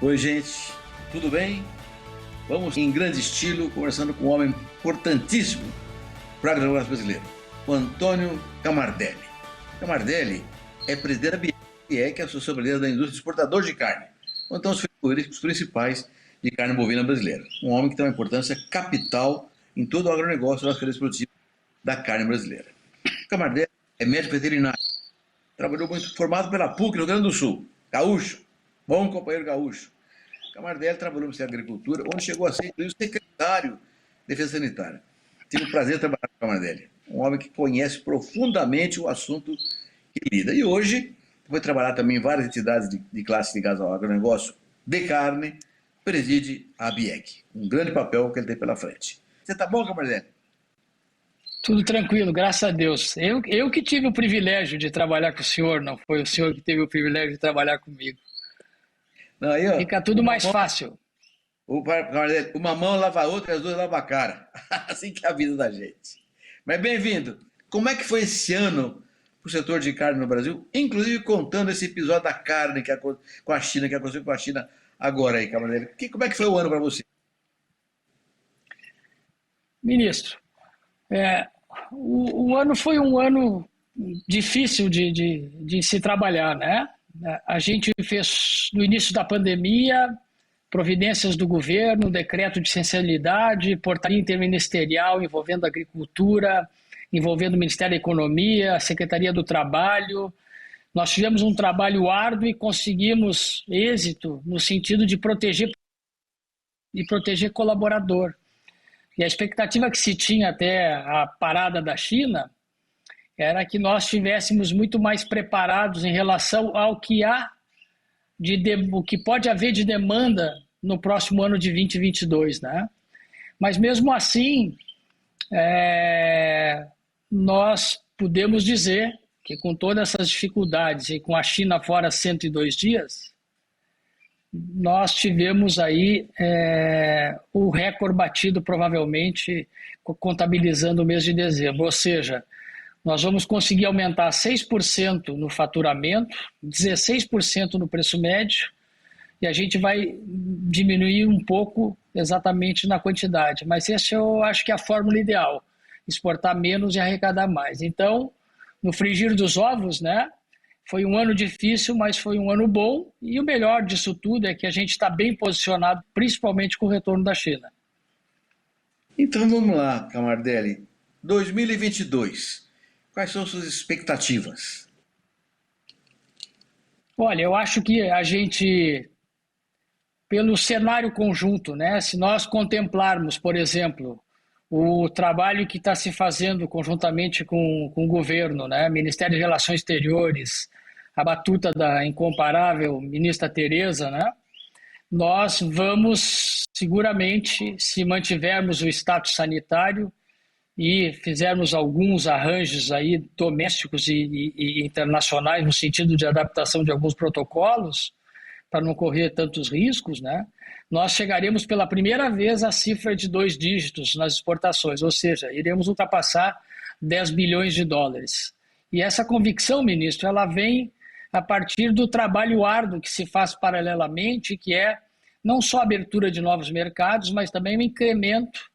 Oi, gente, tudo bem? Vamos em grande estilo, conversando com um homem importantíssimo para o agronegócio brasileiro, o Antônio Camardelli. Camardelli é presidente da BIEC, que é a Associação Brasileira da Indústria Exportadora de Carne, então os principais de carne bovina brasileira. Um homem que tem uma importância capital em todo o agronegócio das cadeias produtivas da carne brasileira. Camardelli é médico veterinário, trabalhou muito, formado pela PUC no Rio Grande do Sul, gaúcho, bom companheiro gaúcho. Camardelli trabalhou no Ministério da Agricultura, onde chegou a ser, inclusive, secretário de Defesa Sanitária. Tive o prazer de trabalhar com Camardelli, um homem que conhece profundamente o assunto que lida. E hoje, foi trabalhar também em várias entidades de classe ligadas ao agronegócio de carne, preside a BIEC. Um grande papel que ele tem pela frente. Você tá bom, Camardelli? Tudo tranquilo, graças a Deus. Eu que tive o privilégio de trabalhar com o senhor, não foi o senhor que teve o privilégio de trabalhar comigo. Não, aí, ó, Fica tudo mais fácil. Camardelli, uma mão lava a outra e as duas lavam a cara. Assim que é a vida da gente. Mas bem-vindo. Como é que foi esse ano para o setor de carne no Brasil? Inclusive contando esse episódio da carne com a China, que aconteceu com a China agora aí, Camardelli. Como é que foi o ano para você? Ministro, o ano foi um ano difícil de se trabalhar, né? A gente fez, no início da pandemia, providências do governo, decreto de essencialidade, portaria interministerial envolvendo a agricultura, envolvendo o Ministério da Economia, a Secretaria do Trabalho. Nós tivemos um trabalho árduo e conseguimos êxito no sentido de proteger colaborador. E a expectativa que se tinha até a parada da China era que nós estivéssemos muito mais preparados em relação ao que o que pode haver de demanda no próximo ano de 2022, né? Mas mesmo assim, nós podemos dizer que com todas essas dificuldades e com a China fora 102 dias, nós tivemos aí o recorde batido provavelmente contabilizando o mês de dezembro, ou seja, nós vamos conseguir aumentar 6% no faturamento, 16% no preço médio, e a gente vai diminuir um pouco exatamente na quantidade. Mas essa eu acho que é a fórmula ideal, exportar menos e arrecadar mais. Então, no frigir dos ovos, né, foi um ano difícil, mas foi um ano bom, e o melhor disso tudo é que a gente está bem posicionado, principalmente com o retorno da China. Então vamos lá, Camardelli. 2022. Quais são suas expectativas? Olha, eu acho que a gente, pelo cenário conjunto, né, se nós contemplarmos, por exemplo, o trabalho que está se fazendo conjuntamente com o governo, né, Ministério de Relações Exteriores, a batuta da incomparável ministra Tereza, né, nós vamos seguramente, se mantivermos o status sanitário e fizermos alguns arranjos aí domésticos e internacionais no sentido de adaptação de alguns protocolos, para não correr tantos riscos, né? Nós chegaremos pela primeira vez à cifra de 2 dígitos nas exportações, ou seja, iremos ultrapassar 10 bilhões de dólares. E essa convicção, ministro, ela vem a partir do trabalho árduo que se faz paralelamente, que é não só a abertura de novos mercados, mas também o incremento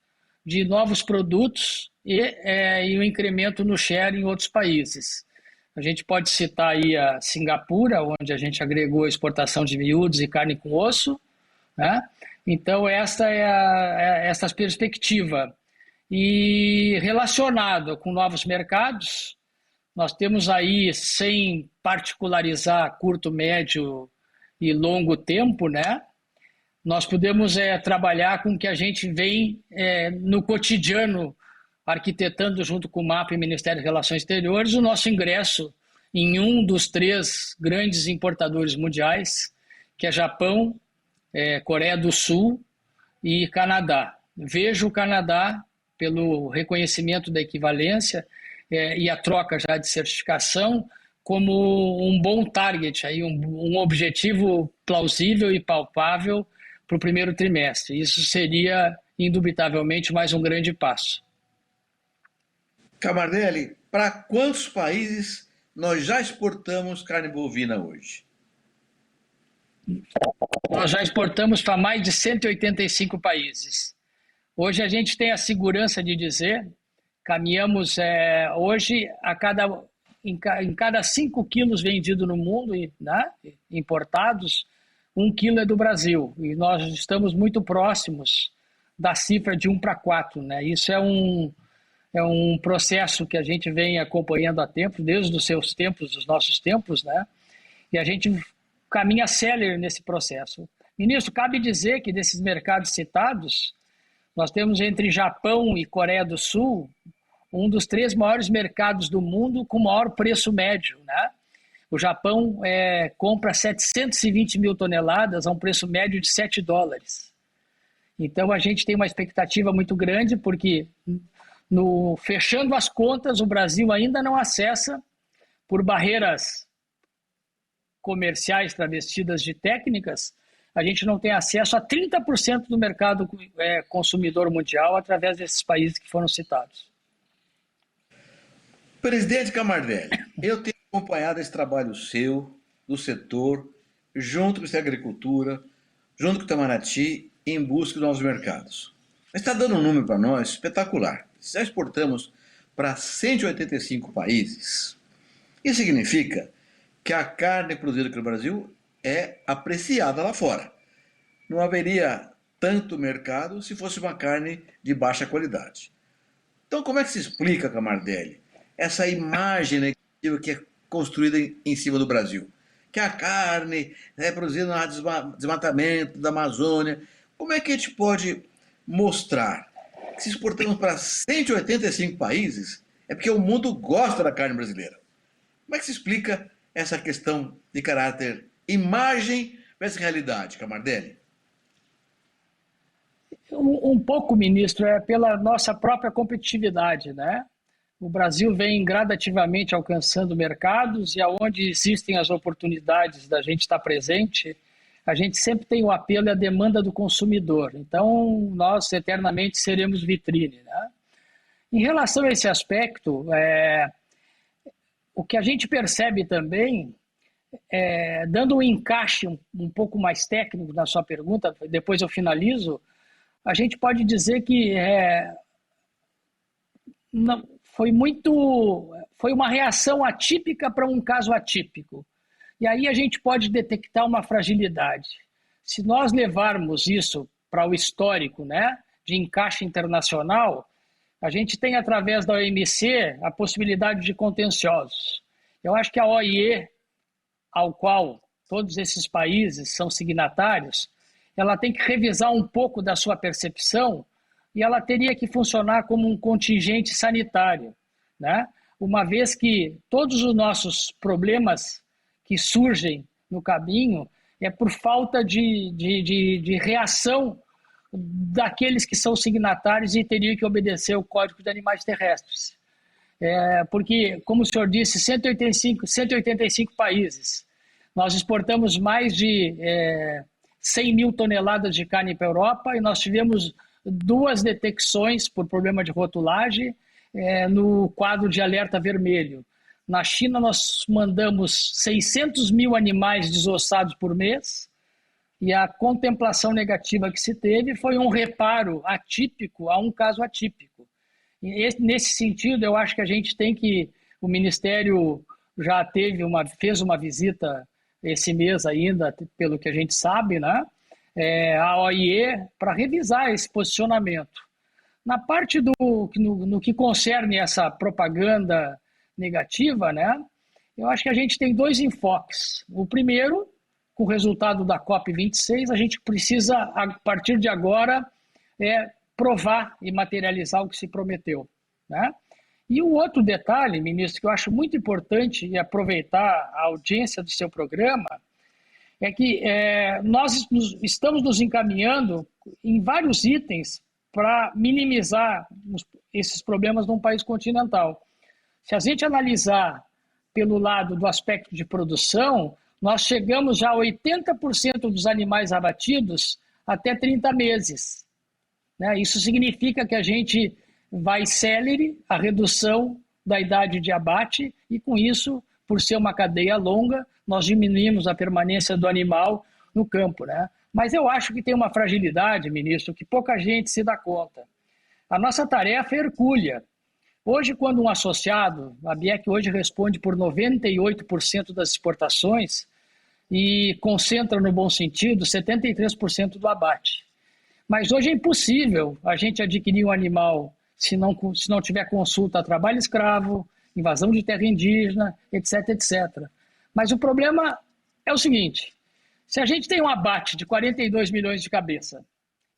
de novos produtos e o incremento no share em outros países. A gente pode citar aí a Singapura, onde a gente agregou a exportação de miúdos e carne com osso, né? Então, essa é essa perspectiva. E relacionado com novos mercados, nós temos aí, sem particularizar curto, médio e longo tempo, né? Nós podemos trabalhar com o que a gente vem no cotidiano arquitetando junto com o MAPA e o Ministério das Relações Exteriores o nosso ingresso em um dos 3 grandes importadores mundiais, que é Japão, Coreia do Sul e Canadá. Vejo o Canadá, pelo reconhecimento da equivalência e a troca já de certificação, como um bom target, aí, um objetivo plausível e palpável para o primeiro trimestre. Isso seria, indubitavelmente, mais um grande passo. Camardelli, para quantos países nós já exportamos carne bovina hoje? Nós já exportamos para mais de 185 países. Hoje a gente tem a segurança de dizer, caminhamos hoje em cada 5 quilos vendidos no mundo, né, importados, 1 quilo é do Brasil. E nós estamos muito próximos da cifra de 1 para 4. Né? Isso é um processo que a gente vem acompanhando há tempo, desde os seus tempos, dos nossos tempos, né? E a gente caminha célere nesse processo. Ministro, cabe dizer que desses mercados citados, nós temos entre Japão e Coreia do Sul um dos 3 maiores mercados do mundo com maior preço médio, né? O Japão compra 720 mil toneladas a um preço médio de $7. Então a gente tem uma expectativa muito grande, porque fechando as contas, o Brasil ainda não acessa, por barreiras comerciais travestidas de técnicas, a gente não tem acesso a 30% do mercado consumidor mundial através desses países que foram citados. Presidente Camardelli, eu tenho acompanhado esse trabalho seu, do setor, junto com o Ministério da Agricultura, junto com o Itamaraty, em busca de novos mercados. Mas está dando um número para nós espetacular. Já exportamos para 185 países. Isso significa que a carne produzida aqui no Brasil é apreciada lá fora. Não haveria tanto mercado se fosse uma carne de baixa qualidade. Então, como é que se explica, Camardelli, essa imagem negativa que é construída em cima do Brasil? Que a carne é produzida no desmatamento da Amazônia. Como é que a gente pode mostrar que se exportamos para 185 países é porque o mundo gosta da carne brasileira? Como é que se explica essa questão de caráter imagem versus realidade, Camardelli? Um pouco, ministro, pela nossa própria competitividade, né? O Brasil vem gradativamente alcançando mercados e aonde existem as oportunidades da gente estar presente, a gente sempre tem o apelo e a demanda do consumidor. Então, nós eternamente seremos vitrine, né? Em relação a esse aspecto, o que a gente percebe também, dando um encaixe um pouco mais técnico na sua pergunta, depois eu finalizo, a gente pode dizer que foi uma reação atípica para um caso atípico. E aí a gente pode detectar uma fragilidade. Se nós levarmos isso para o histórico, né, de encaixe internacional, a gente tem, através da OMC, a possibilidade de contenciosos. Eu acho que a OIE, ao qual todos esses países são signatários, ela tem que revisar um pouco da sua percepção e ela teria que funcionar como um contingente sanitário, né? Uma vez que todos os nossos problemas que surgem no caminho é por falta de reação daqueles que são signatários e teriam que obedecer o Código de Animais Terrestres. Porque, como o senhor disse, 185 países. Nós exportamos mais de 100 mil toneladas de carne para a Europa e nós tivemos 2 detecções por problema de rotulagem no quadro de alerta vermelho. Na China, nós mandamos 600 mil animais desossados por mês e a contemplação negativa que se teve foi um reparo atípico a um caso atípico. E nesse sentido, eu acho que a gente tem que... O Ministério já fez uma visita esse mês ainda, pelo que a gente sabe, né? A OIE, para revisar esse posicionamento. Na parte no que concerne essa propaganda negativa, né? Eu acho que a gente tem 2 enfoques. O primeiro, com o resultado da COP26, a gente precisa, a partir de agora, provar e materializar o que se prometeu, né? E o outro detalhe, ministro, que eu acho muito importante e aproveitar a audiência do seu programa, é que nós estamos nos encaminhando em vários itens para minimizar esses problemas num país continental. Se a gente analisar pelo lado do aspecto de produção, nós chegamos já a 80% dos animais abatidos até 30 meses. Né? Isso significa que a gente vai célere a redução da idade de abate e, com isso, por ser uma cadeia longa, nós diminuímos a permanência do animal no campo, né? Mas eu acho que tem uma fragilidade, ministro, que pouca gente se dá conta. A nossa tarefa é hercúlea. Hoje, quando um associado, a BIEC hoje responde por 98% das exportações e concentra, no bom sentido, 73% do abate. Mas hoje é impossível a gente adquirir um animal se não tiver consulta a trabalho escravo, invasão de terra indígena, etc, etc. Mas o problema é o seguinte, se a gente tem um abate de 42 milhões de cabeça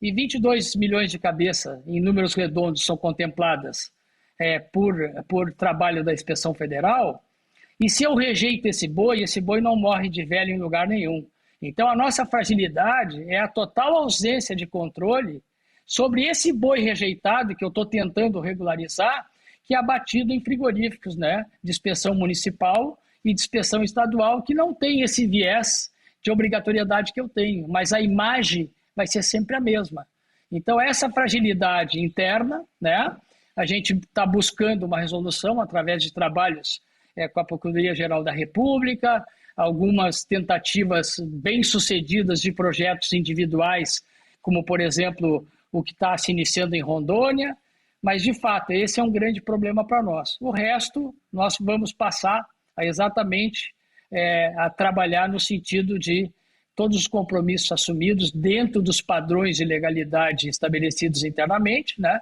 e 22 milhões de cabeça, em números redondos, são contempladas por trabalho da Inspeção Federal, e se eu rejeito esse boi não morre de velho em lugar nenhum. Então, a nossa fragilidade é a total ausência de controle sobre esse boi rejeitado, que eu estou tentando regularizar, que é abatido em frigoríficos, né, de inspeção municipal e de inspeção estadual, que não tem esse viés de obrigatoriedade que eu tenho, mas a imagem vai ser sempre a mesma. Então, essa fragilidade interna, né, a gente está buscando uma resolução através de trabalhos com a Procuradoria-Geral da República, algumas tentativas bem-sucedidas de projetos individuais, como, por exemplo, o que está se iniciando em Rondônia, mas, de fato, esse é um grande problema para nós. O resto, nós vamos passar exatamente a trabalhar no sentido de todos os compromissos assumidos dentro dos padrões de legalidade estabelecidos internamente, né?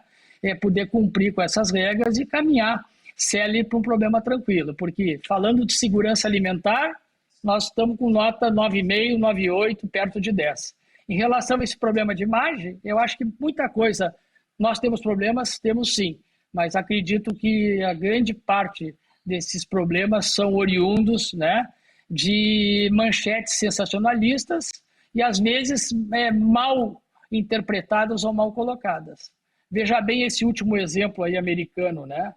Poder cumprir com essas regras e caminhar CELI para um problema tranquilo, porque falando de segurança alimentar, nós estamos com nota 9,5, 9,8, perto de 10. Em relação a esse problema de imagem, eu acho que muita coisa, nós temos problemas, temos sim, mas acredito que a grande parte desses problemas são oriundos, né, de manchetes sensacionalistas e às vezes mal interpretadas ou mal colocadas. Veja bem esse último exemplo aí americano, né?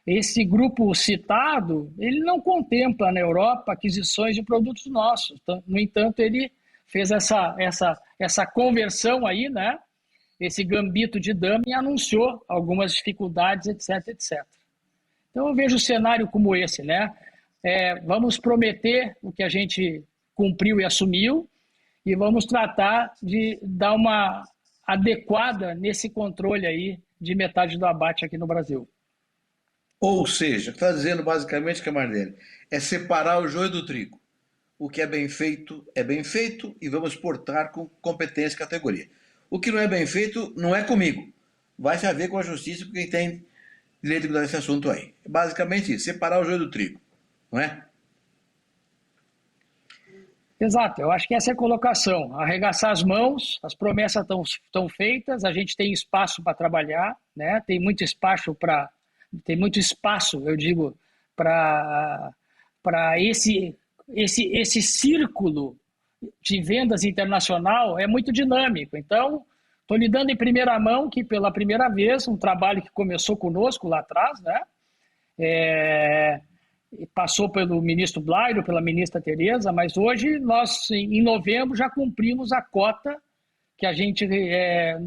Esse grupo citado, ele não contempla na Europa aquisições de produtos nossos. No entanto, ele fez essa conversão aí, né? Esse gambito de dama e anunciou algumas dificuldades, etc, etc. Então, eu vejo o cenário como esse, né? Vamos prometer o que a gente cumpriu e assumiu e vamos tratar de dar uma adequada nesse controle aí de metade do abate aqui no Brasil. Ou seja, o que está dizendo basicamente, Camardelli, é separar o joio do trigo. O que é bem feito e vamos portar com competência e categoria. O que não é bem feito não é comigo. Vai se haver com a justiça com quem tem direito de cuidar desse assunto aí. É basicamente isso, separar o joio do trigo, não é? Exato, eu acho que essa é a colocação. Arregaçar as mãos, as promessas estão feitas, a gente tem espaço para trabalhar, né? Tem muito espaço, eu digo, para esse círculo de vendas internacional é muito dinâmico. Então, estou lhe dando em primeira mão que, pela primeira vez, um trabalho que começou conosco lá atrás, né? Passou pelo ministro Blairo, pela ministra Tereza, mas hoje nós, em novembro, já cumprimos a cota que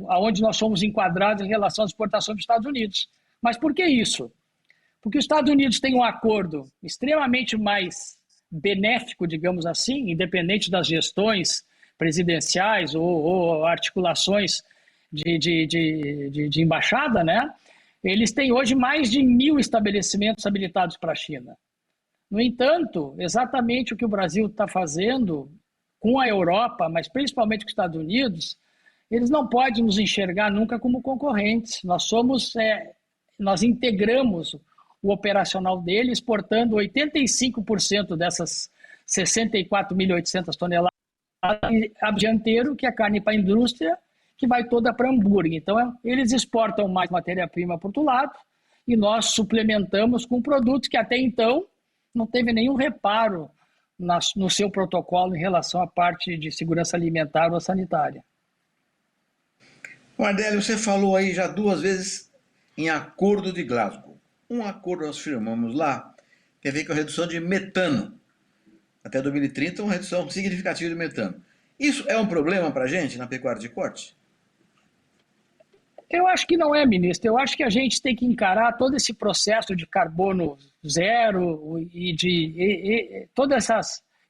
aonde nós somos enquadrados em relação às exportações dos Estados Unidos. Mas por que isso? Porque os Estados Unidos têm um acordo extremamente mais benéfico, digamos assim, independente das gestões presidenciais ou articulações de embaixada, né? Eles têm hoje mais de 1.000 estabelecimentos habilitados para a China. No entanto, exatamente o que o Brasil está fazendo com a Europa, mas principalmente com os Estados Unidos, eles não podem nos enxergar nunca como concorrentes. Nós integramos o operacional dele, exportando 85% dessas 64.800 toneladas a dianteiro, que é carne para a indústria, que vai toda para hambúrguer. Então, eles exportam mais matéria-prima para o outro lado e nós suplementamos com produtos que até então não teve nenhum reparo no seu protocolo em relação à parte de segurança alimentar ou sanitária. Mardelli, você falou aí já 2 vezes em acordo de Glasgow. Um acordo nós firmamos lá tem a ver com a redução de metano. Até 2030, uma redução significativa de metano. Isso é um problema para a gente na pecuária de corte? Eu acho que não é, ministro. Eu acho que a gente tem que encarar todo esse processo de carbono zero e todo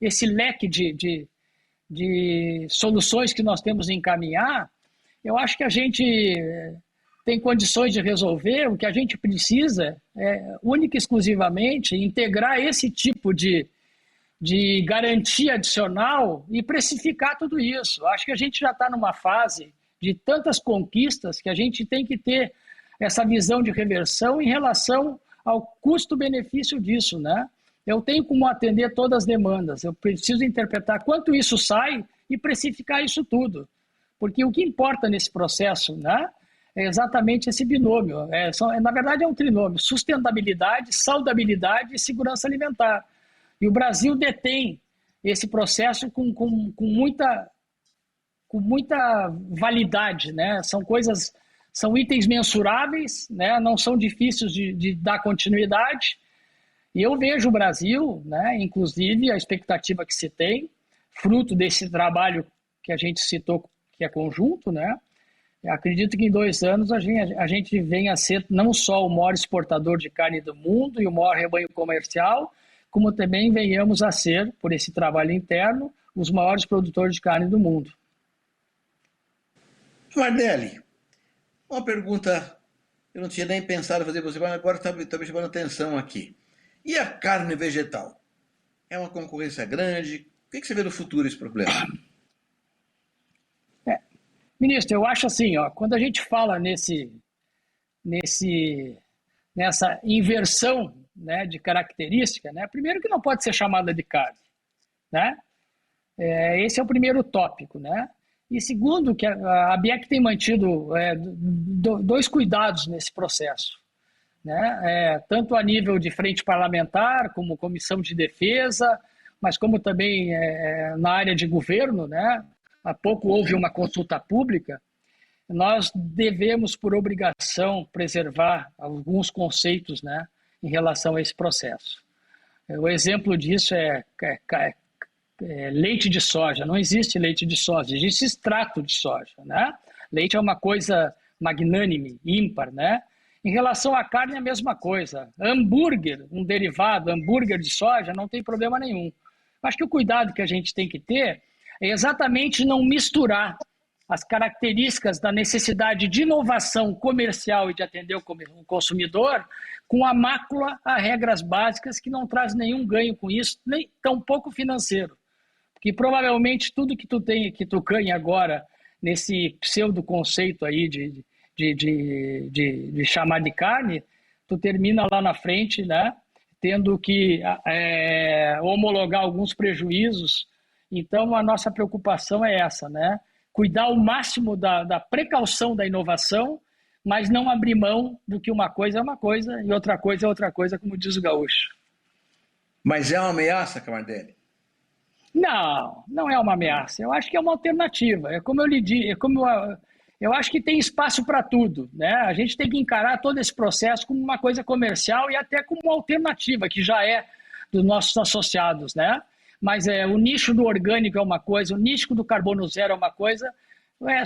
esse leque de de soluções que nós temos em encaminhar, eu acho que a gente tem condições de resolver. O que a gente precisa é, única e exclusivamente, integrar esse tipo de garantia adicional e precificar tudo isso. Acho que a gente já está numa fase de tantas conquistas que a gente tem que ter essa visão de reversão em relação ao custo-benefício disso, né? Eu tenho como atender todas as demandas, eu preciso interpretar quanto isso sai e precificar isso tudo. Porque o que importa nesse processo, né, é exatamente esse binômio. Na verdade, é um trinômio: sustentabilidade, saudabilidade e segurança alimentar. E o Brasil detém esse processo com muita validade, né? São itens mensuráveis, né? Não são difíceis de dar continuidade. E eu vejo o Brasil, né, inclusive a expectativa que se tem, fruto desse trabalho que a gente citou, que é conjunto, né? Eu acredito que em 2 anos a gente venha a ser não só o maior exportador de carne do mundo e o maior rebanho comercial, como também venhamos a ser, por esse trabalho interno, os maiores produtores de carne do mundo. Mardelli, uma pergunta, eu não tinha nem pensado em fazer você, mas agora está me chamando a atenção aqui. E a carne vegetal? É uma concorrência grande? O que você vê no futuro esse problema? Ministro, eu acho assim, ó, quando a gente fala nessa inversão, né, de característica, né, primeiro que não pode ser chamada de carne, né? Esse é o primeiro tópico, né? E segundo, que a ABIEC tem mantido 2 cuidados nesse processo, né? Tanto a nível de frente parlamentar, como comissão de defesa, mas como também na área de governo, né? Há pouco houve uma consulta pública. Nós devemos, por obrigação, preservar alguns conceitos, né, em relação a esse processo. O exemplo disso é leite de soja. Não existe leite de soja, existe extrato de soja, né? Leite é uma coisa magnânime, ímpar, né? Em relação à carne, é a mesma coisa. Hambúrguer, um derivado, hambúrguer de soja, não tem problema nenhum. Acho que o cuidado que a gente tem que ter é exatamente não misturar as características da necessidade de inovação comercial e de atender o consumidor com a mácula a regras básicas que não traz nenhum ganho com isso, nem tampouco financeiro. Porque provavelmente tudo que tu ganha agora nesse pseudo conceito aí de chamar de carne, tu termina lá na frente, né, tendo que homologar alguns prejuízos. Então, a nossa preocupação é essa, né? Cuidar ao máximo da precaução da inovação, mas não abrir mão do que uma coisa é uma coisa e outra coisa é outra coisa, como diz o gaúcho. Mas é uma ameaça, Camardelli? Não, não é uma ameaça. Eu acho que é uma alternativa. É como eu lhe disse, eu acho que tem espaço para tudo, né? A gente tem que encarar todo esse processo como uma coisa comercial e até como uma alternativa, que já é dos nossos associados, né? Mas o nicho do orgânico é uma coisa, o nicho do carbono zero é uma coisa,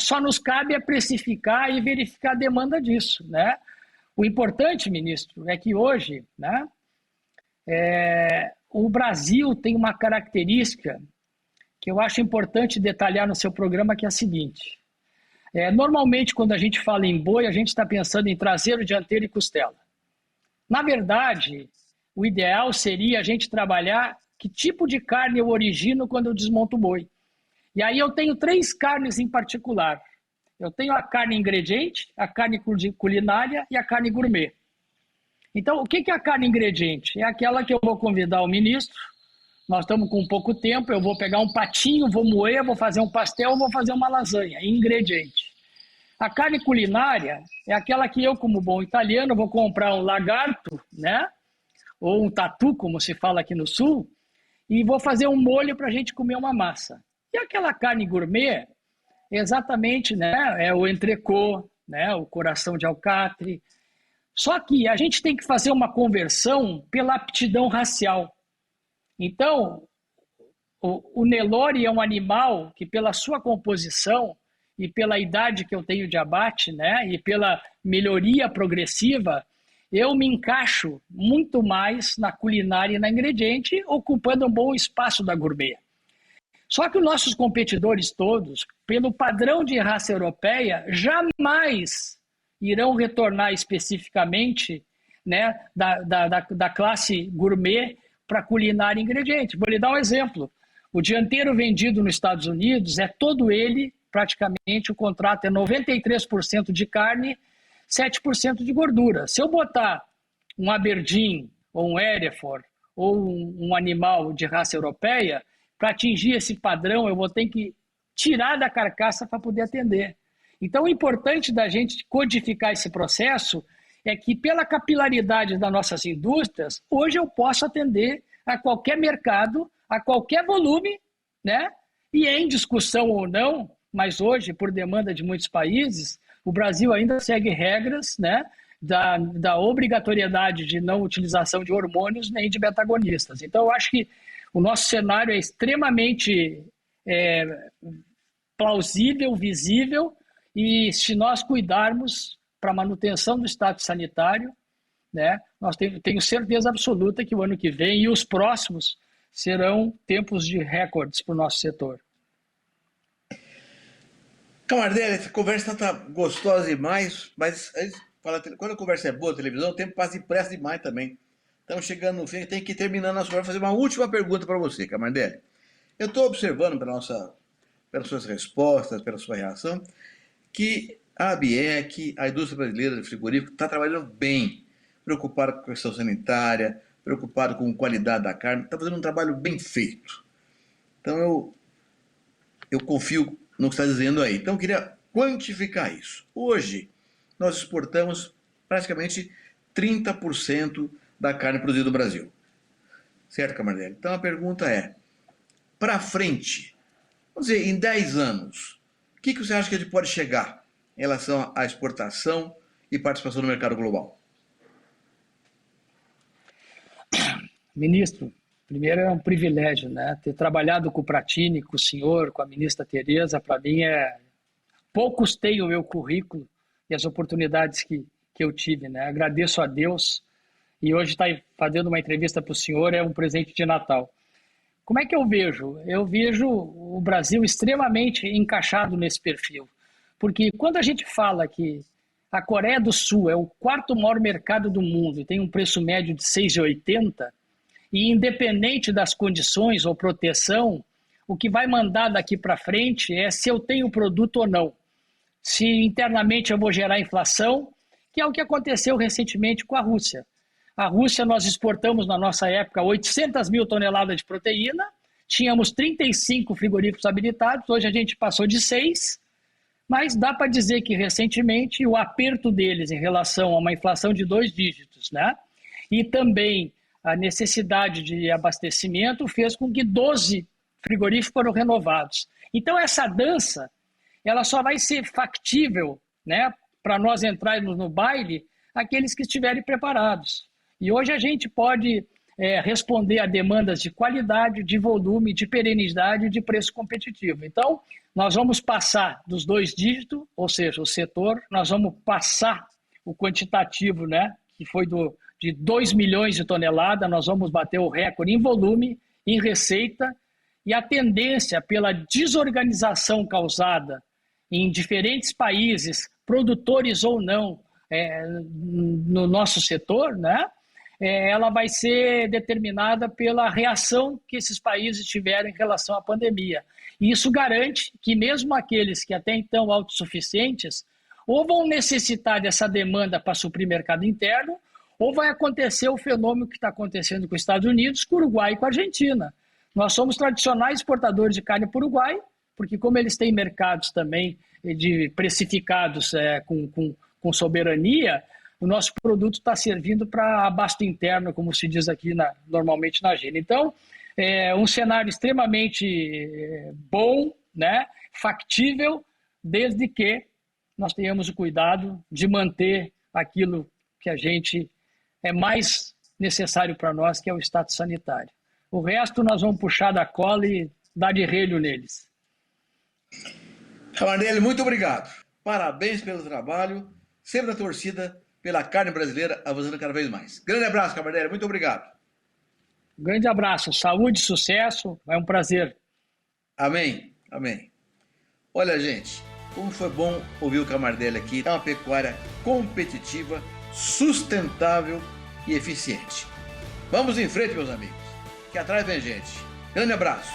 só nos cabe precificar e verificar a demanda disso, né? O importante, ministro, é que hoje, né, o Brasil tem uma característica que eu acho importante detalhar no seu programa, que é a seguinte. Normalmente, quando a gente fala em boi, a gente está pensando em traseiro, dianteiro e costela. Na verdade, o ideal seria a gente trabalhar que tipo de carne eu origino quando eu desmonto o boi. E aí eu tenho 3 carnes em particular. Eu tenho a carne ingrediente, a carne culinária e a carne gourmet. Então, o que é a carne ingrediente? É aquela que eu vou convidar o ministro, nós estamos com pouco tempo, eu vou pegar um patinho, vou moer, vou fazer um pastel, vou fazer uma lasanha, ingrediente. A carne culinária é aquela que eu, como bom italiano, vou comprar um lagarto, né? Ou um tatu, como se fala aqui no sul, e vou fazer um molho para a gente comer uma massa. E aquela carne gourmet, exatamente, né, é o entrecô, né, o coração de alcatre. Só que a gente tem que fazer uma conversão pela aptidão racial. Então, o Nelore é um animal que, pela sua composição e pela idade que eu tenho de abate, né, e pela melhoria progressiva, eu me encaixo muito mais na culinária e na ingrediente, ocupando um bom espaço da gourmet. Só que os nossos competidores todos, pelo padrão de raça europeia, jamais irão retornar especificamente, né, da classe gourmet para culinária e ingrediente. Vou lhe dar um exemplo. O dianteiro vendido nos Estados Unidos é todo ele, praticamente, o contrato é 93% de carne, 7% de gordura. Se eu botar um Aberdeen, ou um Hereford, ou um animal de raça europeia, para atingir esse padrão, eu vou ter que tirar da carcaça para poder atender. Então, o importante da gente codificar esse processo é que, pela capilaridade das nossas indústrias, hoje eu posso atender a qualquer mercado, a qualquer volume, né? E em discussão ou não, mas hoje, por demanda de muitos países, o Brasil ainda segue regras, né, da obrigatoriedade de não utilização de hormônios nem de beta-agonistas. Então, eu acho que o nosso cenário é extremamente plausível, visível, e se nós cuidarmos para a manutenção do status sanitário, né, tenho certeza absoluta que o ano que vem e os próximos serão tempos de recordes para o nosso setor. Camardelli, essa conversa está gostosa demais, mas quando a conversa é boa, a televisão, o tempo passa depressa demais também. Estamos chegando no fim, tem que ir terminando a sua. Fazer uma última pergunta para você, Camardelli. Eu estou observando pelas suas respostas, pela sua reação, que a ABIEC, a indústria brasileira de frigorífico, está trabalhando bem, preocupada com a questão sanitária, preocupado com a qualidade da carne, está fazendo um trabalho bem feito. Então eu confio no que está dizendo aí. Então eu queria quantificar isso. Hoje nós exportamos praticamente 30% da carne produzida no Brasil. Certo, Camardelli? Então a pergunta é, para frente, vamos dizer, em 10 anos, o que você acha que a gente pode chegar em relação à exportação e participação no mercado global? Ministro, primeiro é um privilégio, né? Ter trabalhado com o Pratini, com o senhor, com a ministra Tereza, para mim poucos têm o meu currículo e as oportunidades que eu tive, né? Agradeço a Deus e hoje estar fazendo uma entrevista para o senhor é um presente de Natal. Como é que eu vejo? Eu vejo o Brasil extremamente encaixado nesse perfil, porque quando a gente fala que a Coreia do Sul é o quarto maior mercado do mundo e tem um preço médio de 6,80, e independente das condições ou proteção, o que vai mandar daqui para frente é se eu tenho produto ou não. Se internamente eu vou gerar inflação, que é o que aconteceu recentemente com a Rússia. A Rússia, nós exportamos na nossa época 800 mil toneladas de proteína, tínhamos 35 frigoríficos habilitados, hoje a gente passou de 6, mas dá para dizer que recentemente o aperto deles em relação a uma inflação de 2 dígitos, né? E também a necessidade de abastecimento fez com que 12 frigoríficos foram renovados. Então essa dança, ela só vai ser factível, né, para nós entrarmos no baile, aqueles que estiverem preparados. E hoje a gente pode responder a demandas de qualidade, de volume, de perenidade e de preço competitivo. Então, nós vamos passar dos 2 dígitos, ou seja, o setor, nós vamos passar o quantitativo, né, que foi de 2 milhões de toneladas, nós vamos bater o recorde em volume, em receita, e a tendência pela desorganização causada em diferentes países, produtores ou não, no nosso setor, né, ela vai ser determinada pela reação que esses países tiveram em relação à pandemia. E isso garante que mesmo aqueles que até então autossuficientes, ou vão necessitar dessa demanda para suprir mercado interno, ou vai acontecer o fenômeno que está acontecendo com os Estados Unidos, com o Uruguai e com a Argentina. Nós somos tradicionais exportadores de carne para o Uruguai, porque como eles têm mercados também precificados com soberania, o nosso produto está servindo para abasto interno, como se diz aqui normalmente na China. Então, é um cenário extremamente bom, né, factível, desde que nós tenhamos o cuidado de manter aquilo que a gente é mais necessário para nós, que é o status sanitário. O resto nós vamos puxar da cola e dar de relho neles. Camardelli, muito obrigado. Parabéns pelo trabalho, sempre na torcida pela carne brasileira avançando cada vez mais. Grande abraço, Camardelli, muito obrigado. Grande abraço, saúde, sucesso, é um prazer. Amém, amém. Olha, gente, como foi bom ouvir o Camardelli aqui. É uma pecuária competitiva, sustentável e eficiente. Vamos em frente, meus amigos, que atrás vem gente. Grande abraço.